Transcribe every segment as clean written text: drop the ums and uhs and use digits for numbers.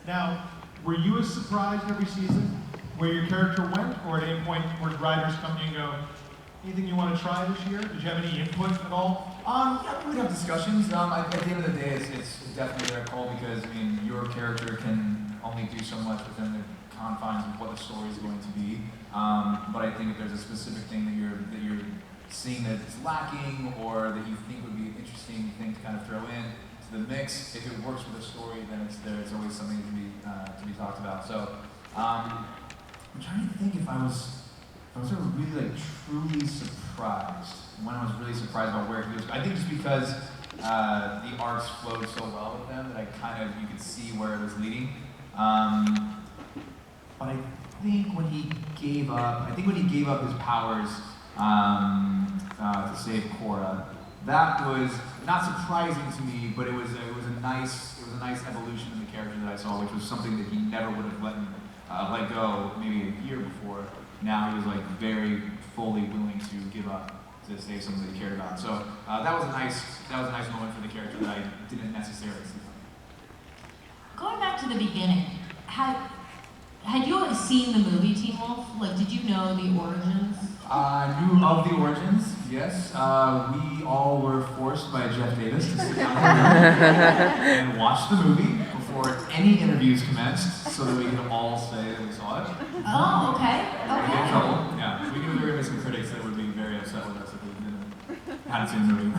Now, were you as surprised every season where your character went, or at any point where writers come to you and go, anything you want to try this year? Did you have any input at all? Yeah, we have discussions. At the end of the day, it's definitely their call because, I mean, your character can only do so much within the confines of what the story is going to be. But I think if there's a specific thing that you're seeing that is lacking or that you think would be an interesting thing to kind of throw in to the mix, if it works with the story, then it's there. It's always something to be talked about. So I'm trying to think if I was ever really truly surprised. When I was really surprised about where he was. I think just because the arcs flowed so well with them that you could see where it was leading. But I think when he gave up his powers to save Korra, that was not surprising to me, but it was a nice evolution in the character that I saw, which was something that he never would have let go maybe a year before. Now he was like very fully willing to give up to save something that he cared about. So that was a nice moment for the character that I didn't necessarily see. Going back to the beginning, had you seen the movie Teen Wolf? Like, did you know the origins? I knew of the origins, yes. We all were forced by Jeff Davis to sit down and watch the movie before any interviews commenced, so that we could all say that we saw it. Oh, okay. We get in trouble. Yeah, we could there be some critics that would be very upset with us if we hadn't seen the movie.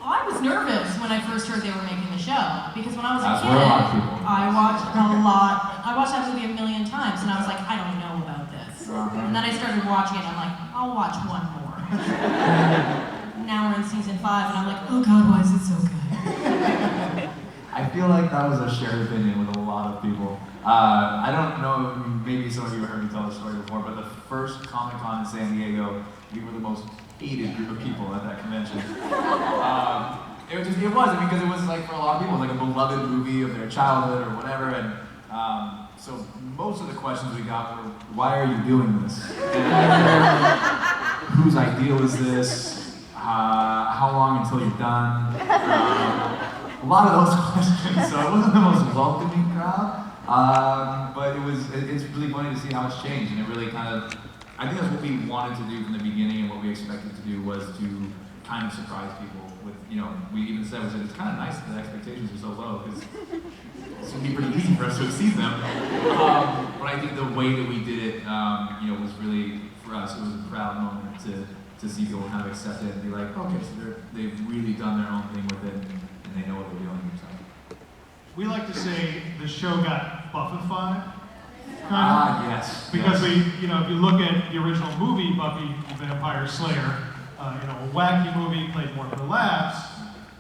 I was nervous when I first heard they were making the show, because when I was a That's kid, where a lot of people. I watched a lot. I watched that movie a million times, and I was like, I don't know about this. And then I started watching it, and I'm like, I'll watch one more. Now we're in season 5, and I'm like, oh God, why is it so good? I feel like that was a shared opinion with a lot of people. I don't know, maybe some of you have heard me tell this story before, but the first Comic-Con in San Diego, we were the most hated group of people at that convention. It was because it was like for a lot of people, like a beloved movie of their childhood or whatever, and so most of the questions we got were, why are you doing this? Whose ideal is this? How long until you're done? A lot of those questions, so it wasn't the most welcoming crowd, but it's really funny to see how it's changed, and it really I think that's what we wanted to do from the beginning, and what we expected to do was to kind of surprise people with, we even said, it's kind of nice that the expectations are so low, because it's going to be pretty easy for us to exceed them. But I think the way that we did it, was really, for us, it was a proud moment to see people kind of accept it and be like, okay, so they've really done their own thing with it, and they know what they're doing. So. We like to say the show got Buffified. Yes. Because yes. if you look at the original movie, Buffy the Vampire Slayer, a wacky movie, played more for laughs.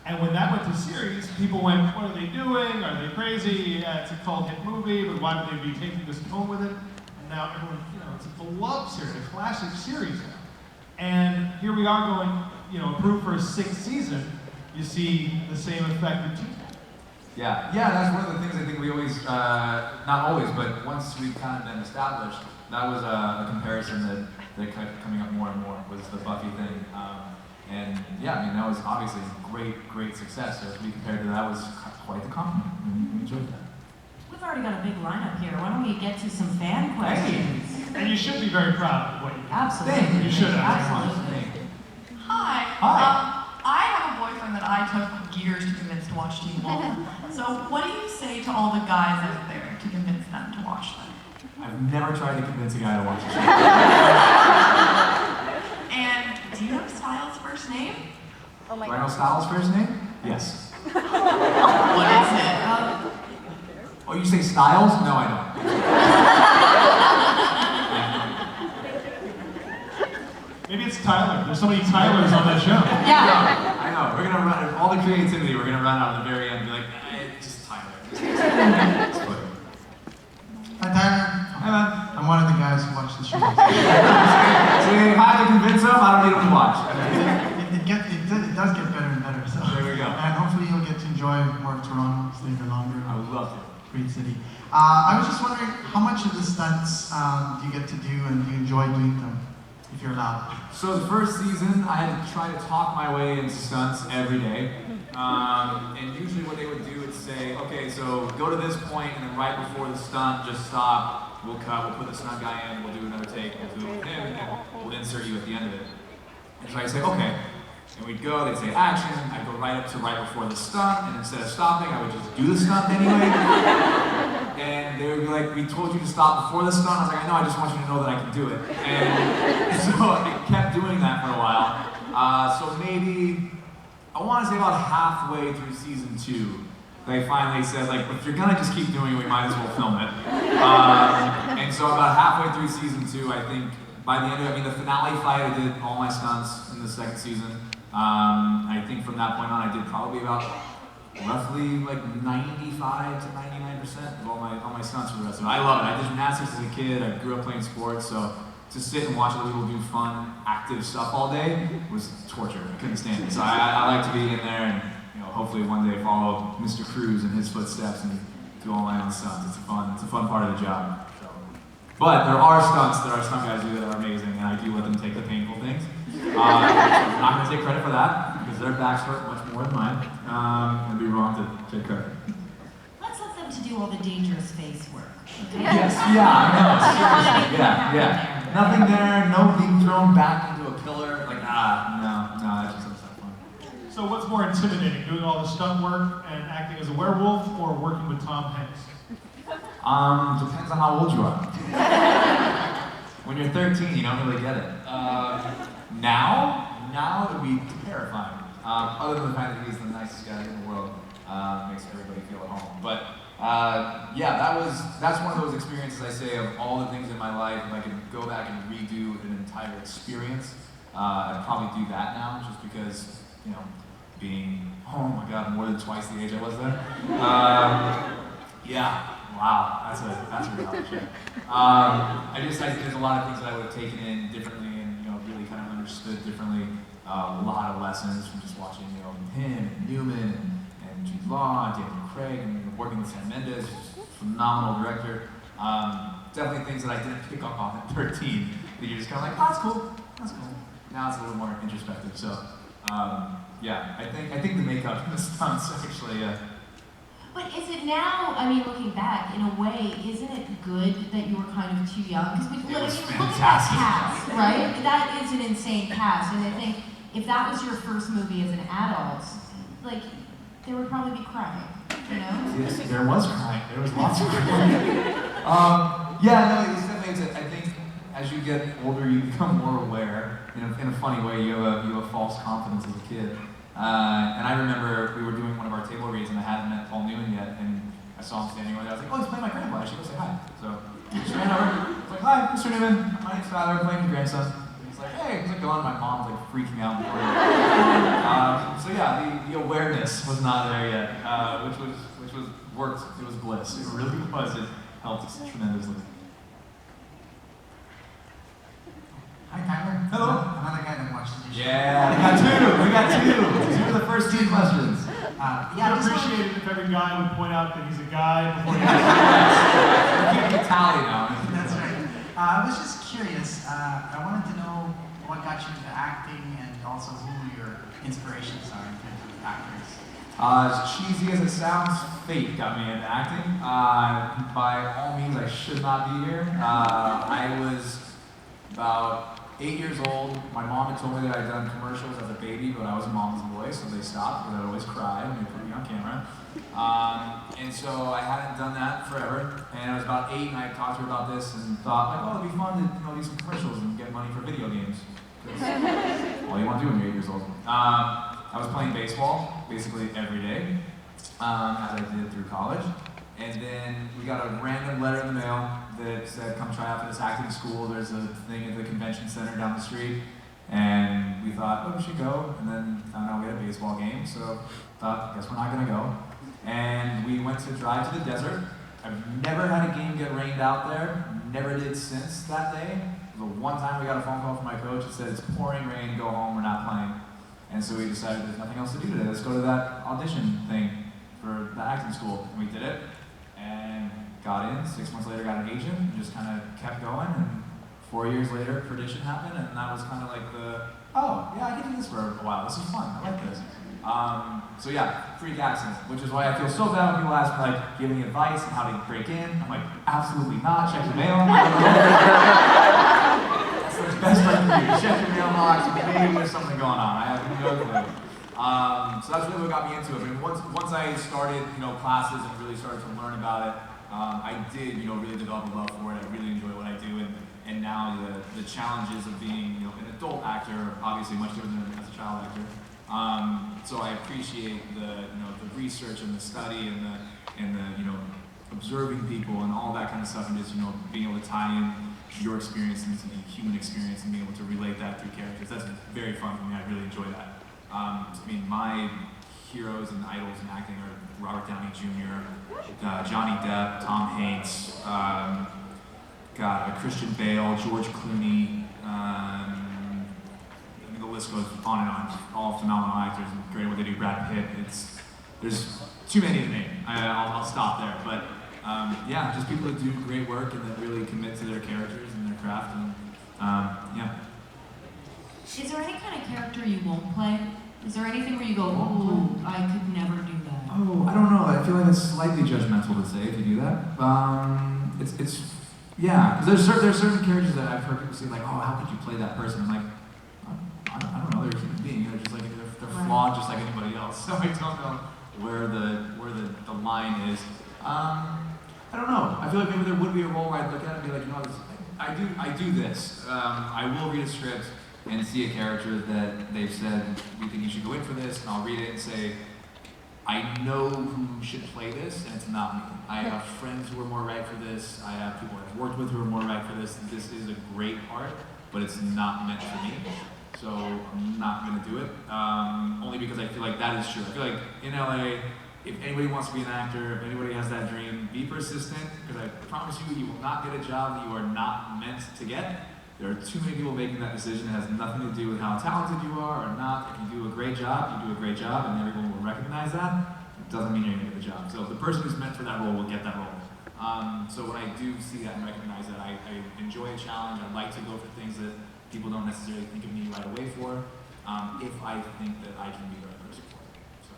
And when that went to series, people went, what are they doing? Are they crazy? Yeah, it's a cult hit movie, but why would they be taking this tone with it? And now everyone, it's a beloved series, a classic series now. And here we are going, approved for a 6th season. You see the same effect with Teen Wolf. Yeah, that's one of the things I think we always, not always, but once we've kind of been established, that was a comparison that kept coming up more and more, was the Buffy thing. And yeah, I mean, that was obviously great success. So as we compared to that, was quite the compliment. We enjoyed that. We've already got a big lineup here. Why don't we get to some fan questions? And you should be very proud of what you do. Absolutely. You should have. Absolutely. Hi. I have a boyfriend that I took years to convince to watch Teen Wolf. So what do you say to all the guys out there to convince them to watch them? I've never tried to convince a guy to watch a show. And do you know Styles' first name? Oh my God. Do I know Styles' first name? Yes. What is it? Oh, you say Styles? No, I don't. Maybe it's Tyler. There's so many Tylers on that show. Yeah. I know. We're going to run, all the creativity, we're going to run out at the very end and be like, just Tyler. It's funny. Hi, Tyler. Hi, man. I'm one of the guys who watch the show. Say hi to convince him, I don't need him to watch. It does get better and better. So. There we go. And hopefully you'll get to enjoy more of Toronto, stay there longer. I would love to. Great city. I was just wondering, how much of the stunts do you get to do, and do you enjoy doing them, if you're allowed? So the first season, I had to try to talk my way into stunts every day. And usually what they would do is say, okay, so go to this point, and then right before the stunt, just stop. We'll cut, we'll put the stunt guy in, we'll do another take, we'll do it with him, and then we'll insert you at the end of it. And so I'd say, okay. And we'd go, they'd say action, I'd go right up to right before the stunt, and instead of stopping, I would just do the stunt anyway. And they would be like, we told you to stop before the stunt. I was like, I know, I just want you to know that I can do it. And so I kept doing that for a while. So maybe, I want to say about halfway through season 2, they finally said, like, if you're gonna just keep doing it, we might as well film it. And so about halfway through season 2, I think, by the end of it, I mean, the finale fight, I did all my stunts in the second season. I think from that point on, I did probably about roughly like 95 to 99% of all my stunts for the rest of it. I love it. I did gymnastics as a kid. I grew up playing sports, so to sit and watch other people do fun, active stuff all day was torture. I couldn't stand it. So I like to be in there and hopefully one day follow Mr. Cruz in his footsteps and do all my own stunts. It's a fun part of the job. So. But there are stunts that our stunt guys do that are amazing, and I do let them take the painful things. I'm not going to take credit for that because their backs hurt much more than mine. It'd be wrong to take credit. Let's let them to do all the dangerous face work. Okay? Yes, yeah, I know. Seriously, yeah. Nothing there, no being thrown back into a pillar. Like, no, that's just not fun. So what's more intimidating, doing all the stunt work and acting as a werewolf, or working with Tom Hanks? Depends on how old you are. When you're 13, you don't really get it. Now it would be terrifying. Other than the fact that he's the nicest guy in the world, makes everybody feel at home. But yeah, that's one of those experiences I say of all the things in my life. If I could go back and redo an entire experience, I'd probably do that now, just because being oh my god more than twice the age I was then. Yeah. Wow, that's a reality check. I think there's a lot of things that I would have taken in differently and really kind of understood differently. A lot of lessons from just watching him and Newman and Jude Law and Daniel Craig and working with Sam Mendes, phenomenal director. Definitely things that I didn't pick up on at 13 that you're just kind of like, oh, that's cool. Now it's a little more introspective. So yeah, I think the makeup and the stunts actually. But is it now, I mean, looking back, in a way, isn't it good that you were kind of too young? Because look at that cast, right? That is an insane cast. And I think if that was your first movie as an adult, like, there would probably be crying, Yes, there was crying. There was lots of crying. It's definitely, I think as you get older, you become more aware. In a funny way, you have a false confidence as a kid. And I remember we were doing one of our table reads and I hadn't met Paul Newman yet, and I saw him standing over there. I was like, oh, he's playing my grandpa. I should go say hi. So I just ran over. I was like, hi, Mr. Newman. My name's Tyler. I'm playing your grandson. And he's like, hey. He's like going. My mom's like freaking out. So yeah, the awareness was not there yet, which was worked. It was bliss. It really was. It helped us tremendously. Hi, Tyler. Hello. Another guy that watches your show. Yeah, we got two. These were the first 2 questions. I'd appreciate it if every guy would point out that he's a guy before he We're keeping a tally now. That's right. I was just curious. I wanted to know what got you into acting and also who your inspirations are in terms of actors. As cheesy as it sounds, fate got me into acting. By all means, I should not be here. I was about 8 years old. My mom had told me that I'd done commercials as a baby, but I was a mama's boy, so they stopped because I'd always cry when they put me on camera. And so I hadn't done that forever. And I was about 8, and I talked to her about this and thought, like, oh, it'd be fun to do some commercials and get money for video games. Because all you want to do when you're 8 years old. I was playing baseball basically every day, as I did through college. And then we got a random letter in the mail that said, come try out for this acting school. There's a thing at the convention center down the street. And we thought, oh, we should go. And then found out we had a baseball game. So thought, guess we're not going to go. And we went to drive to the desert. I've never had a game get rained out there. Never did since that day. The one time we got a phone call from my coach that said, it's pouring rain, go home, we're not playing. And so we decided there's nothing else to do today. Let's go to that audition thing for the acting school. And we did it. And got in. 6 months later, got an agent, and just kind of kept going. And 4 years later, Perdition happened, and that was kind of like oh, yeah, I can do this for a while. This is fun. I like this. So yeah, freak accent, which is why I feel so bad when people ask me like, do you have any advice on how to break in? I'm like, absolutely not. Check your mail. That's the best I can do. Check your mailbox. Maybe there's something going on. I have no clue. So that's really what got me into it. I mean, once I started, classes and really started to learn about it, I did, really develop a love for it. I really enjoy what I do, and now the challenges of being, an adult actor are obviously much different than as a child actor. So I appreciate the research and the study and the observing people and all that kind of stuff, and just being able to tie in your experience into the human experience and being able to relate that through characters. That's very fun for me. I really enjoy that. I mean, my heroes and idols in acting are Robert Downey Jr., Johnny Depp, Tom Hanks, Christian Bale, George Clooney. The list goes on and on. All phenomenal actors and great at what they do. Brad Pitt. There's too many to name. I'll stop there. But yeah, just people that do great work and that really commit to their characters and their craft. And yeah. Is there any kind of character you won't play? Is there anything where you go, oh, I could never do that? Oh, I don't know. I feel like it's slightly judgmental to say if you do that. Yeah, because there's certain characters that I've heard people say like, oh, how could you play that person? I'm like, I don't know. They're a human being. They're just like they're flawed, just like anybody else. So I don't know where the line is. I don't know. I feel like maybe there would be a role where I'd look at it and be like, I do this. I will read a script and see a character that they've said, we think you should go in for this, and I'll read it and say, I know who should play this, and it's not me. I have friends who are more right for this. I have people I've worked with who are more right for this. This is a great part, but it's not meant for me. So I'm not going to do it, only because I feel like that is true. I feel like in LA, if anybody wants to be an actor, if anybody has that dream, be persistent, because I promise you, you will not get a job that you are not meant to get. There are too many people making that decision. It has nothing to do with how talented you are or not. If you do a great job, you do a great job, and everyone will recognize that. It doesn't mean you're going to get the job. So the person who's meant for that role will get that role. So when I do see that and recognize that, I enjoy a challenge. I like to go for things that people don't necessarily think of me right away for, if I think that I can be the right person for it. So.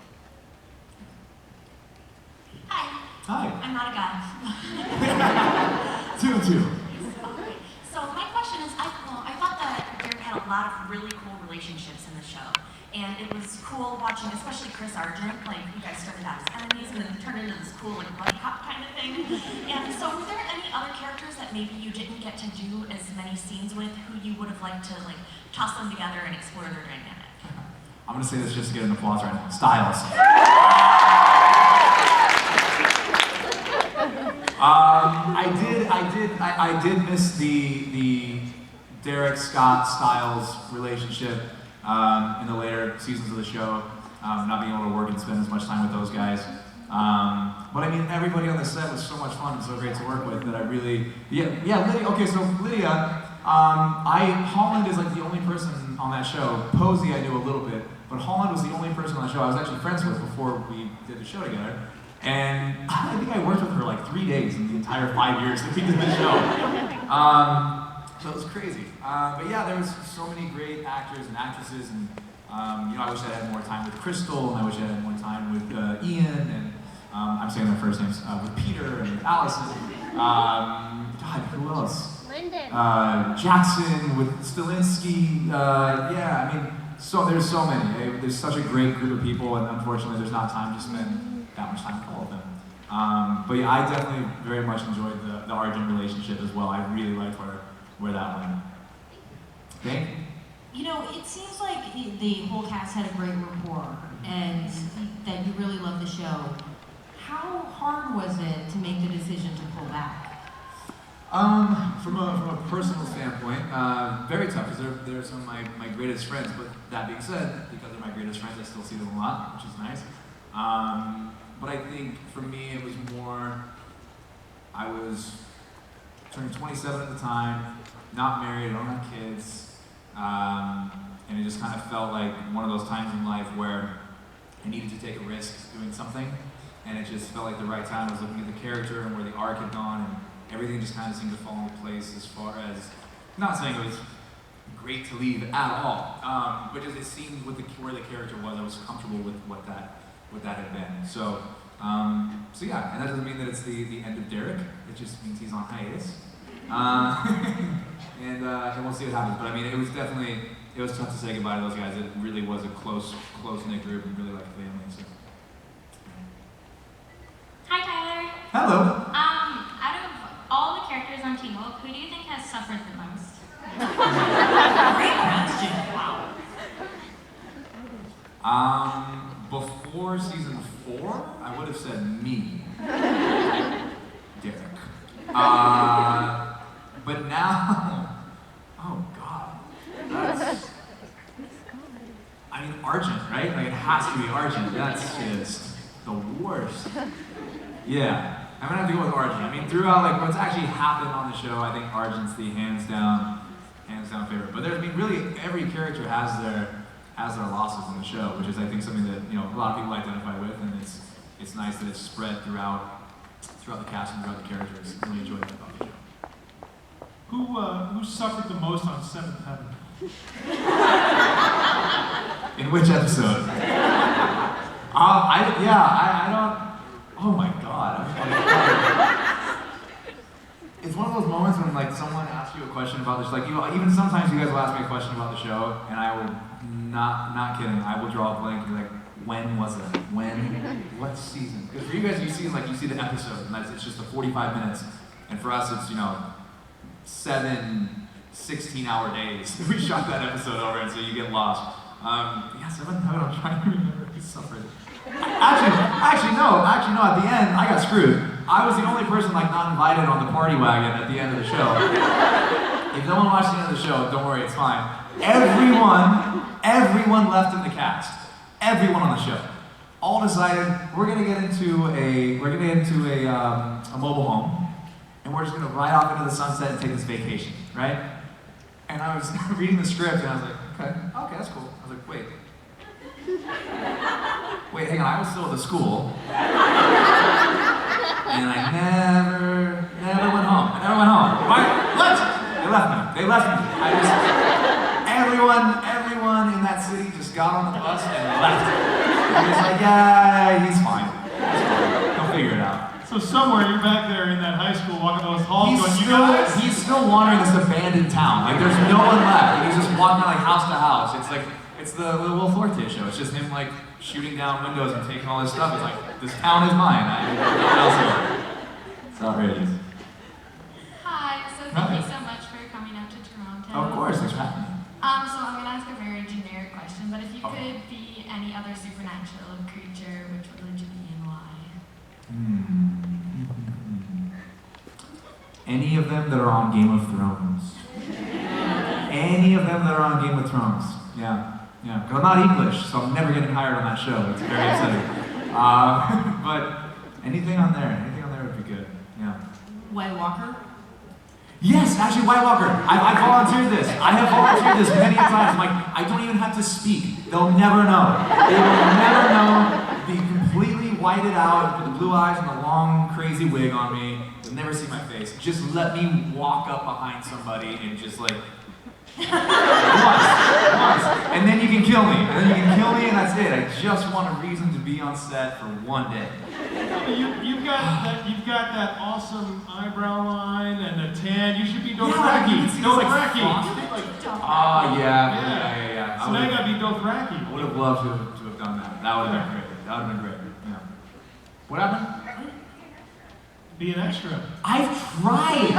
Hi. Hi. I'm not a guy. 2 and 2. So my question is, I thought that Derek had a lot of really cool relationships in the show. And it was cool watching, especially Chris Argent, like you guys started out as enemies and then turned into this cool like buddy cop kind of thing. And so were there any other characters that maybe you didn't get to do as many scenes with who you would have liked to like toss them together and explore their dynamic? I'm going to say this just to get an applause right now. Styles. I did miss the Derek Scott Styles relationship in the later seasons of the show, not being able to work and spend as much time with those guys. But I mean, everybody on the set was so much fun and so great to work with that I really, Lydia. Okay, so Lydia, Holland is like the only person on that show. Posey I knew a little bit, but Holland was the only person on the show I was actually friends with before we did the show together. And I think I worked with her like 3 days in the entire 5 years that we did the show. So it was crazy. But yeah, there was so many great actors and actresses, and I wish I had more time with Crystal, and I wish I had more time with Ian, and I'm saying their first names, with Peter and with Allison. God, who else? Lyndon. Jackson, with Stilinski. Yeah, I mean, there's so many. There's such a great group of people, and unfortunately, there's not time to spend that much time with all of them. But yeah, I definitely very much enjoyed the Arjun relationship as well. I really liked where that went. Thank you. It seems like the whole cast had a great rapport and that you really loved the show. How hard was it to make the decision to pull back? From a personal standpoint, very tough, because they're some of my greatest friends. But that being said, because they're my greatest friends, I still see them a lot, which is nice. But I think for me it was more, I was turning 27 at the time, not married, I don't have kids, and it just kind of felt like one of those times in life where I needed to take a risk doing something, and it just felt like the right time. I was looking at the character and where the arc had gone, and everything just kind of seemed to fall into place as far as, not saying it was great to leave at all. But just it seemed with where the character was, I was comfortable with what that had been. So yeah, and that doesn't mean that it's the end of Sterek. It just means he's on hiatus. And we'll see what happens. But I mean, it was tough to say goodbye to those guys. It really was a close-knit group and really like a family. So. Hi, Tyler. Hello. Out of all the characters on Teen Wolf, who do you think has suffered the most? Great question. Wow. Before season 4, I would have said me, Sterek. But now, oh God, I mean Argent, right? Like it has to be Argent. That's just the worst. Yeah, I'm gonna have to go with Argent. I mean, throughout like what's actually happened on the show, I think Argent's the hands down favorite. But there's, I mean, really every character has their losses in the show, which is I think something that a lot of people identify with, and it's nice that it's spread throughout the cast and throughout the characters. I really enjoyed that about the show. Who suffered the most on Seventh Heaven? In which episode? I don't. Oh my God. It's one of those moments when like someone asks you a question about this, like even sometimes you guys will ask me a question about the show, and I will not kidding, I will draw a blank and be like, when was it? What season? Because for you guys, you see the episode, and it's just the 45 minutes, and for us, it's 7 16-hour days. We shot that episode over, and so you get lost. Seventh Heaven, I'm trying to remember who suffered. Actually, no. At the end, I got screwed. I was the only person like not invited on the party wagon at the end of the show. If no one watched the end of the show, don't worry, it's fine. Everyone left in the cast. Everyone on the show. All decided we're gonna get into a mobile home, and we're just gonna ride off into the sunset and take this vacation, right? And I was reading the script, and I was like, okay, that's cool. I was like, wait, hang on, I was still at the school. And I never went home. Why? What? They left me. Everyone in that city just got on the bus and left. And he was like, yeah, he's fine. He'll figure it out. So somewhere you're back there in that high school walking those halls going, you guys? He's still wandering this abandoned town. Like there's no one left. He's just walking like house to house. It's the Will Forte show. It's just him like shooting down windows and taking all this stuff. It's like, this town is mine. I don't know what else to do. It's outrageous. Hi, so thank you so much for coming out to Toronto. Of course, thanks for having me. So I'm gonna ask a very generic question, but if you could be any other supernatural creature, which would you be and why? Any of them that are on Game of Thrones. Any of them that are on Game of Thrones. Yeah. Because I'm not English, so I'm never getting hired on that show. It's very upsetting. But anything on there would be good. Yeah. White Walker? Yes, actually, White Walker. I volunteered this. I have volunteered this many times. I'm like, I don't even have to speak. They'll never know. They will never know. Be completely whited out with the blue eyes and the long, crazy wig on me. They'll never see my face. Just let me walk up behind somebody and just like, once. And then you can kill me. And that's it. I just want a reason to be on set for one day. You've got that awesome eyebrow line and the tan. You should be Dothraki. Dothraki. Yeah. So now you gotta be Dothraki. I would have loved to have done that. That would have been great. Yeah. What happened? Be an extra. I've tried.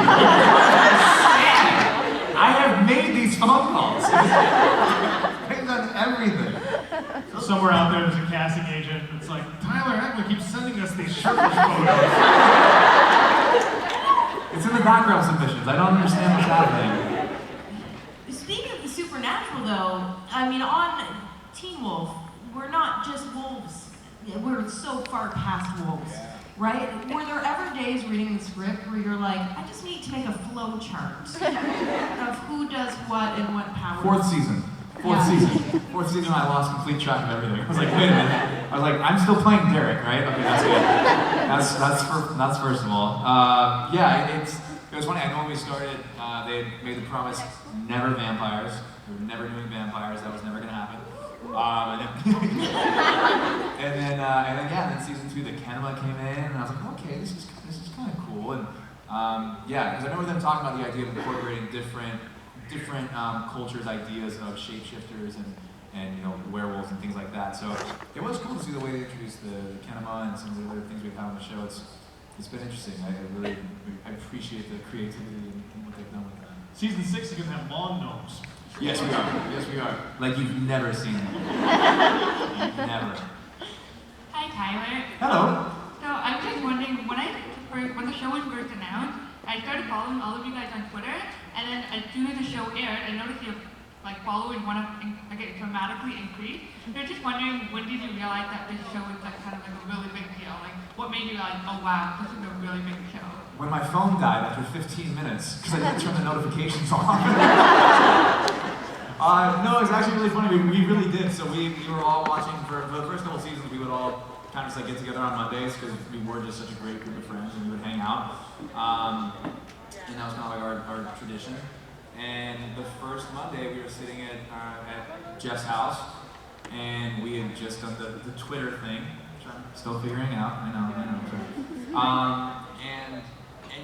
I have made these phone calls. I've done everything. So somewhere out there, there's a casting agent. It's like, Tyler Eklund keeps sending us these shirtless photos. It's in the background submissions. I don't understand what's happening. Speaking of the supernatural, though, I mean, on Teen Wolf, we're not just wolves. We're so far past wolves, right? Were there ever days reading the script where you're like, I just need to make a flow chart of who does what and what powers? Fourth season, I lost complete track of everything. I was like, wait a minute. I was like, I'm still playing Sterek, right? Okay, that's good. That's first of all. It was funny. I know when we started, they made the promise, never vampires. We were never doing vampires. That was never going to happen. And then season 2, the Kenema came in, and I was like, okay, this is kind of cool. And because I remember them talking about the idea of incorporating different cultures' ideas of shapeshifters and werewolves and things like that. So it was cool to see the way they introduced the Kenema and some of the other things we've had on the show. It's been interesting. I appreciate the creativity and what they've done with that. Season 6 is gonna have lawn gnomes. Yes, we are. Yes, we are. Like you've never seen them. Never. Hi, Tyler. Hello. So I'm just wondering, when the show was first announced, I started following all of you guys on Twitter, and then as soon as the show aired, I noticed your following went up dramatically increased. So I was just wondering, when did you realize that this show was kind of a really big deal? Like, what made you realize, oh wow, this is a really big show? When my phone died after 15 minutes, because I didn't turn the notifications on. No, it's actually really funny. We really did. So we were all watching for the first couple seasons. We would all kind of just get together on Mondays because we were just such a great group of friends, and we would hang out. And that was kind of like our tradition. And the first Monday, we were sitting at Jeff's house, and we had just done the Twitter thing, which I'm still figuring out. I know.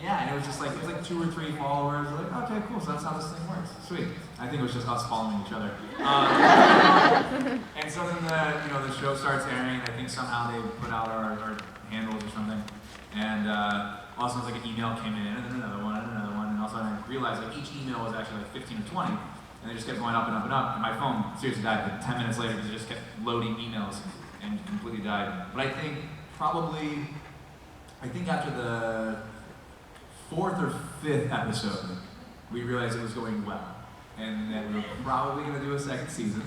And it was just like 2 or 3 followers. We're like, okay, cool. So that's how this thing works. Sweet. I think it was just us following each other. And so then the show starts airing. I think somehow they put out our handles or something. And all of a sudden, an email came in, and then another one, and all of a sudden I realized each email was actually 15 or 20, and they just kept going up and up and up. And my phone seriously died 10 minutes later because it just kept loading emails and completely died. But I think after the 4th or 5th episode, we realized it was going well, and that we were probably going to do a second season.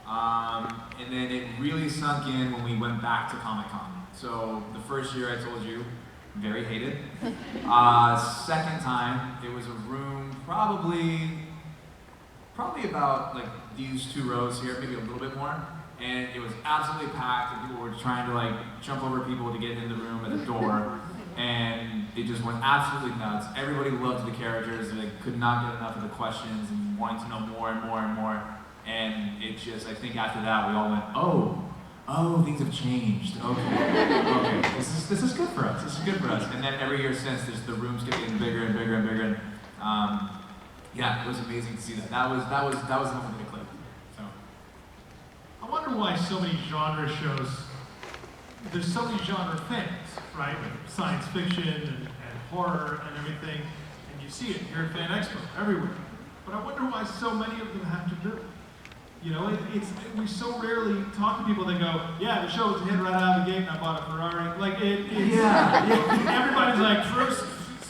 And then it really sunk in when we went back to Comic-Con. So the first year, I told you, very hated. Second time, it was a room probably about these 2 rows here, maybe a little bit more. And it was absolutely packed, and people were trying to jump over people to get in the room at the door. And it just went absolutely nuts. Everybody loved the characters, and they could not get enough of the questions and wanting to know more and more and more. And it just, I think after that, we all went, oh, things have changed. Okay, this is good for us. This is good for us. And then every year since, the rooms kept getting bigger and bigger and bigger. And it was amazing to see that. That was the moment that clicked. So I wonder why so many genre shows. There's so many genre things, right? Like science fiction and horror and everything, and you see it here at Fan Expo everywhere. But I wonder why so many of them have to do it. We so rarely talk to people that go, yeah, the show was a hit right out of the gate and I bought a Ferrari. Everybody's like, first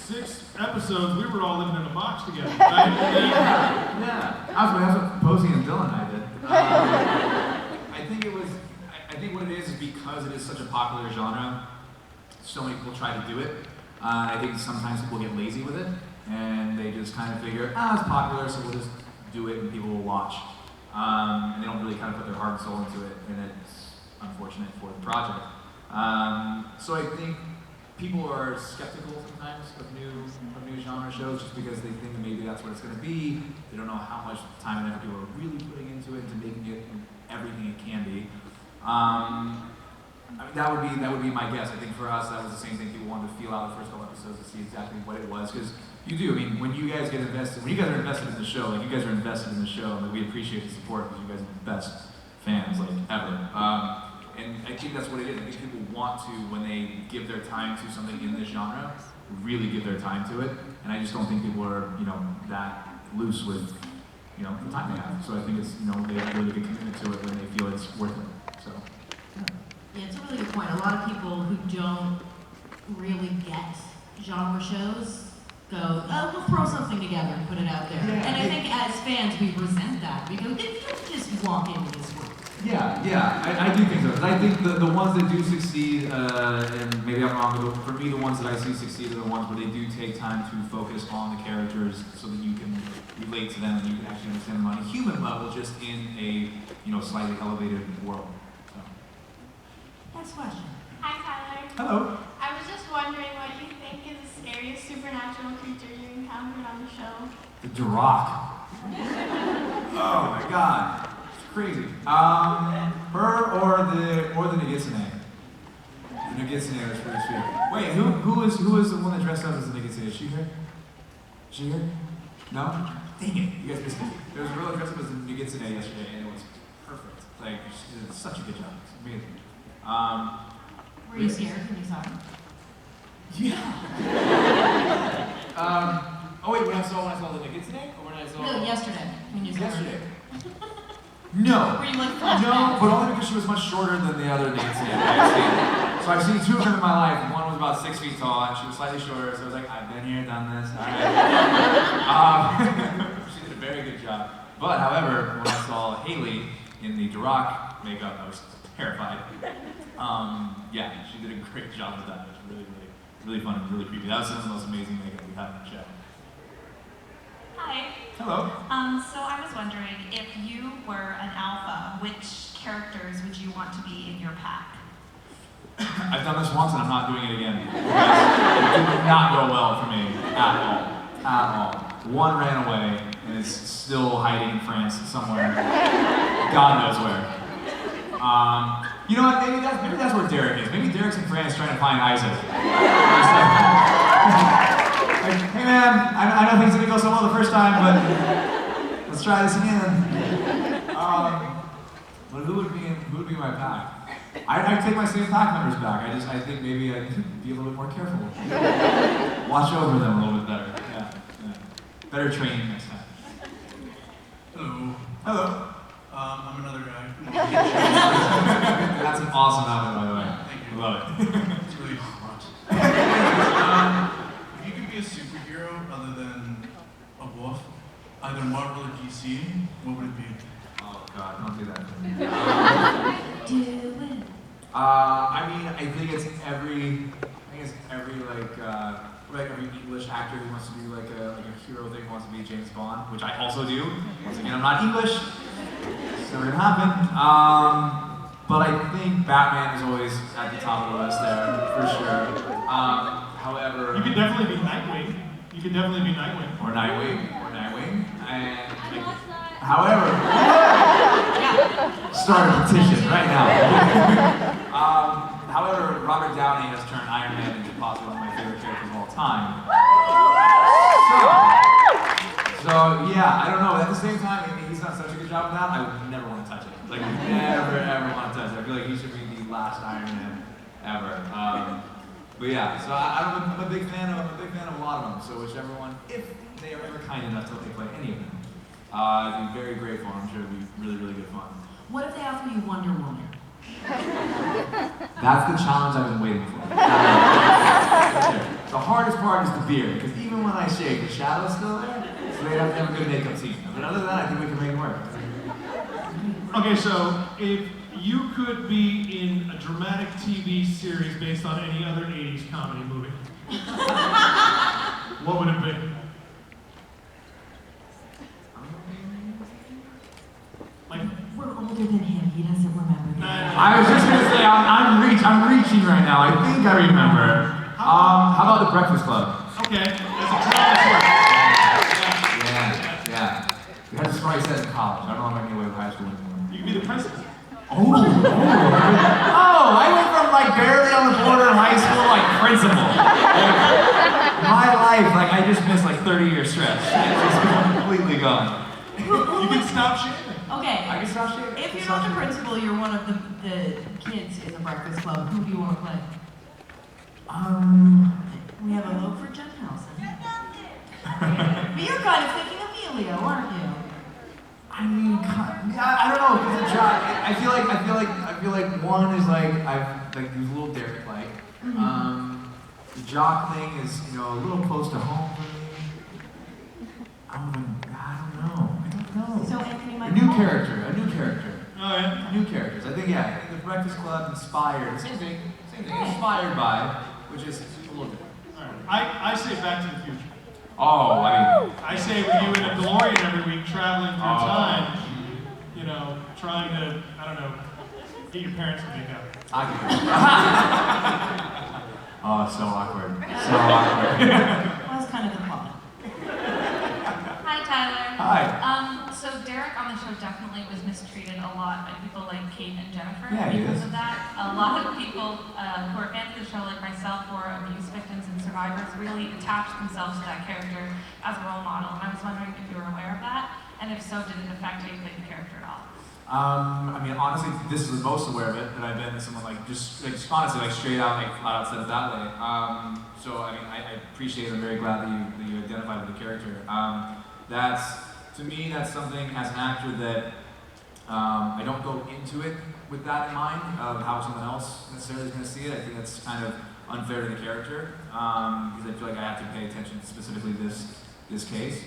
6 episodes, we were all living in a box together, right? Yeah. That's what Posey and Dylan and I did. I think what it is because it is such a popular genre, so many people try to do it. I think sometimes people get lazy with it, and they just kind of figure, it's popular, so we'll just do it and people will watch. And they don't really kind of put their heart and soul into it, and it's unfortunate for the project. So I think people are skeptical sometimes of new genre shows just because they think maybe that's what it's going to be. They don't know how much time and effort people are really putting into it, into making it everything it can be. That would be my guess. I think for us, that was the same thing. People wanted to feel out the first couple episodes to see exactly what it was, because you do. I mean, when you guys are invested in the show, you guys are invested in the show, and we appreciate the support because you guys are the best fans ever. And I think that's what it is. I think people want to, when they give their time to something in this genre, really give their time to it. And I just don't think people are, that loose with, the time they have. So I think it's, they have really good commitment to it when they feel it's worth it. So. Yeah, it's a really good point. A lot of people who don't really get genre shows go, we'll throw something together and put it out there. Yeah, and I think as fans, we resent that because you don't just walk into this world. Yeah, I do think so. I think the ones that do succeed, and maybe I'm wrong, but for me, the ones that I see succeed are the ones where they do take time to focus on the characters so that you can relate to them and you can actually understand them on a human level, just in a slightly elevated world. So. Next question. Hi, Tyler. Hello. I was just wondering what you think is the scariest supernatural creature you encountered on the show. The Rock. Oh my god. It's crazy. Her or the Nagitsune. The Nagitsune was pretty sweet. Wait, who was the one that dressed up as the Nagitsune? Is she here? Is she here? No? Dang it, you guys missed it. There was a girl that dressed up as the Nagitsune yesterday, and it was perfect. Like, she did such a good job. It's amazing. Were you scared when you saw her? Yeah. Oh wait, when I saw the Nagitsune? Or when I saw... No, yesterday when you saw Yesterday. her. No. Were you like No, flashbacks? but only because she was much shorter than the other Nagitsune I've seen. So I've seen two of them in my life. One was about 6 feet tall, and she was slightly shorter, so I was like, I've been here, done this, alright. She did a very good job. But, however, when I saw Haley in the Duroc makeup, I was terrified. Yeah, she did a great job with that. It was really fun and really creepy. That was some of the most amazing makeup we had in the show. Hi. Hello. So I was wondering, if you were an alpha, which characters would you want to be in your pack? I've done this once and I'm not doing it again. It did not go well for me at all. At all. One ran away and is still hiding in France somewhere. God knows where. You know what? Maybe that's where Derek is. Maybe Derek's in France trying to find Isaac. Like, hey man, I know things didn't go so well the first time, but let's try this again. But who would be my pack? I'd take my same pack members back. I think maybe I'd be a little bit more careful. Watch over them a little bit better. Yeah. Better training next time. Hello. Hello. I'm another guy. That's an awesome outfit, by the way. Thank you. Love it. It's really hot. If you could be a superhero other than a wolf, either Marvel or DC, what would it be? Oh God, don't do that. Do it. I mean, I think it's every every English actor who wants to be like a hero thing wants to be James Bond, which I also do. Once again, I'm not English. It's never gonna happen. But I think Batman is always at the top of the list there, for sure. However... You could definitely be Nightwing. Or Nightwing. And... however... start a petition right now. However, Robert Downey has turned Iron Man into possibly one of my favorite characters of all time. So yeah, I don't know. At the same time, I mean, he's done such a good job with that. I would never want to touch it. Like, never ever want to touch it. I feel like he should be the last Iron Man ever. But yeah, so I'm a big fan of a lot of them. So whichever one, if they are ever kind enough to let me play any of them, I'd be very grateful. I'm sure it'd be really good fun. What if they offer you Wonder Woman? That's the challenge I've been waiting for. The hardest part is the beard, because even when I shave, the shadow's still there, so they have to have a good makeup team. But other than that, I think we can make it work. Okay, so if you could be in a dramatic TV series based on any other 80s comedy movie, what would it be? Like, We're older than him. He doesn't remember. I was just gonna say, I'm reaching right now. I think I remember. How about The Breakfast Club? Okay, that's a drama story. Yeah. We had this story set in college. I don't know if I can get away with high school anymore. You could be the principal. Oh, I went from like barely on the border of high school, like principal. Like, my life, like I just missed like 30-year stretch. It's just completely gone. You can stop shaving. Okay. I can stop shaving. If you're not the principal, you're one of the kids in the Breakfast Club. Who do you want to play? We have a vote for Jen Nelson. But you're kind of thinking of Elio, aren't you? I mean, I don't know. Cause I feel like one is like there's a little Derek like. The jock thing is a little close to home for me. I don't know. So Anthony, A new character. Oh yeah. New characters. I think the Breakfast Club inspired. Same thing. Inspired by, which is a little different. Alright. I say Back to the Future. Oh, I mean. I say with you in a DeLorean every week, traveling through time, trying to, I don't know, get your parents to make up. I can. Oh, it's so awkward. Well, that's kind of the plot. Hi, Tyler. Hi. So Derek on the Jennifer Yeah, he because is. of that. A lot of people who are fans of the show, like myself, who are abuse victims and survivors, really attach themselves to that character as a role model. And I was wondering if you were aware of that, and if so, did it affect how you played the character at all? I mean, honestly, this is the most aware of it that I've been as someone like just honestly like straight out like flat out said it that way. So I mean, I appreciate it. I'm very glad that you identified with the character. That's to me that's something as an actor that I don't go into it with that in mind of how someone else necessarily is going to see it. I think that's kind of unfair to the character because I feel like I have to pay attention to specifically this case.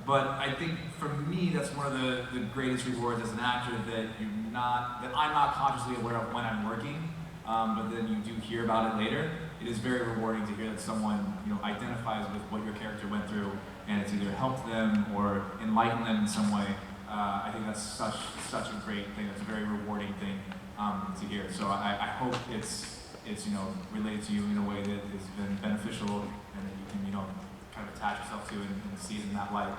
But I think for me, that's one of the greatest rewards as an actor that I'm not consciously aware of when I'm working, but then you do hear about it later. It is very rewarding to hear that someone identifies with what your character went through, and it's either helped them or enlightened them in some way. I think that's such a great thing. That's a very rewarding thing to hear. So I hope it's related to you in a way that has been beneficial and that you can kind of attach yourself to and see it in that light.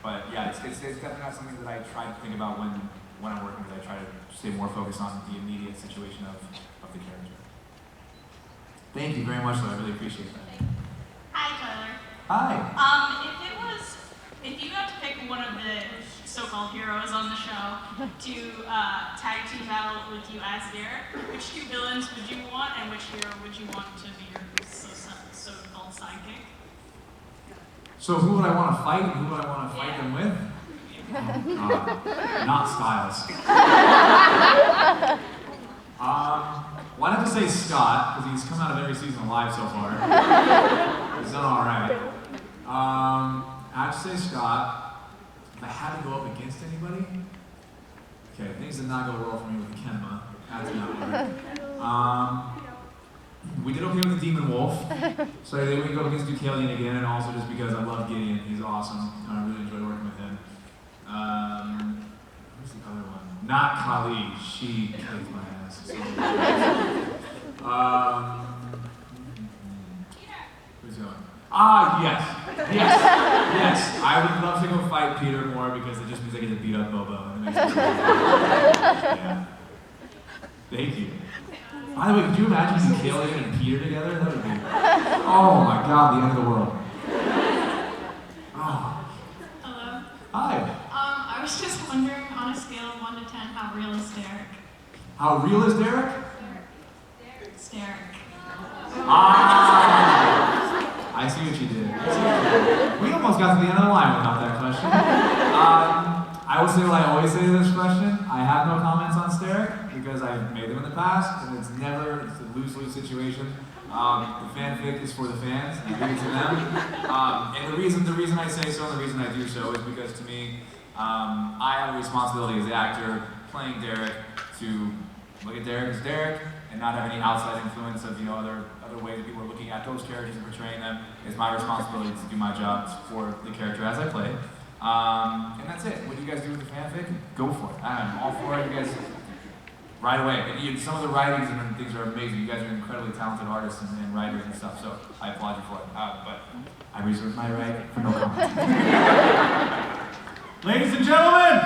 But yeah, it's definitely not something that I try to think about when I'm working, because I try to stay more focused on the immediate situation of the character. Thank you very much, though. I really appreciate that. Hi, Tyler. Hi. If you got to pick one of the so-called heroes on the show to tag team battle with you as Derek, which two villains would you want, and which hero would you want to be your so-called sidekick? So who would I want to fight and who would I want to fight them with? Oh, God. Not Styles. Why not just say Scott, because he's come out of every season alive so far. He's done all right. I'd say Scott. If I had to go up against anybody, okay, things did not go well for me with Kenma. That did not work. We did okay with the Demon Wolf, so then we go against Hoechlin again, and also just because I love Gideon, he's awesome. I really enjoy working with him. Who's the other one? Not Kali. She kicked my ass. So who's going? Yes. I would love to go fight Peter more because it just means I get to beat up Bobo. And it makes me yeah. Thank you. By the way, could you imagine Hoechlin and Peter together? That would be, oh my God, the end of the world. Oh. Hello. Hi. I was just wondering, on a scale of 1 to 10, how real is Sterek? How real is Derek? Sterek. I see what you did. We almost got to the end of the line without that question. I will say what I always say to this question. I have no comments on Sterek because I've made them in the past, and it's a lose-lose situation. The fanfic is for the fans, and I give it to them. And the reason I say so, and the reason I do so, is because to me, I have a responsibility as the actor playing Derek to look at Derek as Derek and not have any outside influence of other ways that people are looking at those characters and portraying them. It's my responsibility to do my job for the character as I play. And that's it. What do you guys do with the fanfic? Go for it. I'm all for it. You guys, right away. And some of the writings and things are amazing. You guys are incredibly talented artists and writers and stuff, so I applaud you for it. But I reserve my right for no comment. Ladies and gentlemen,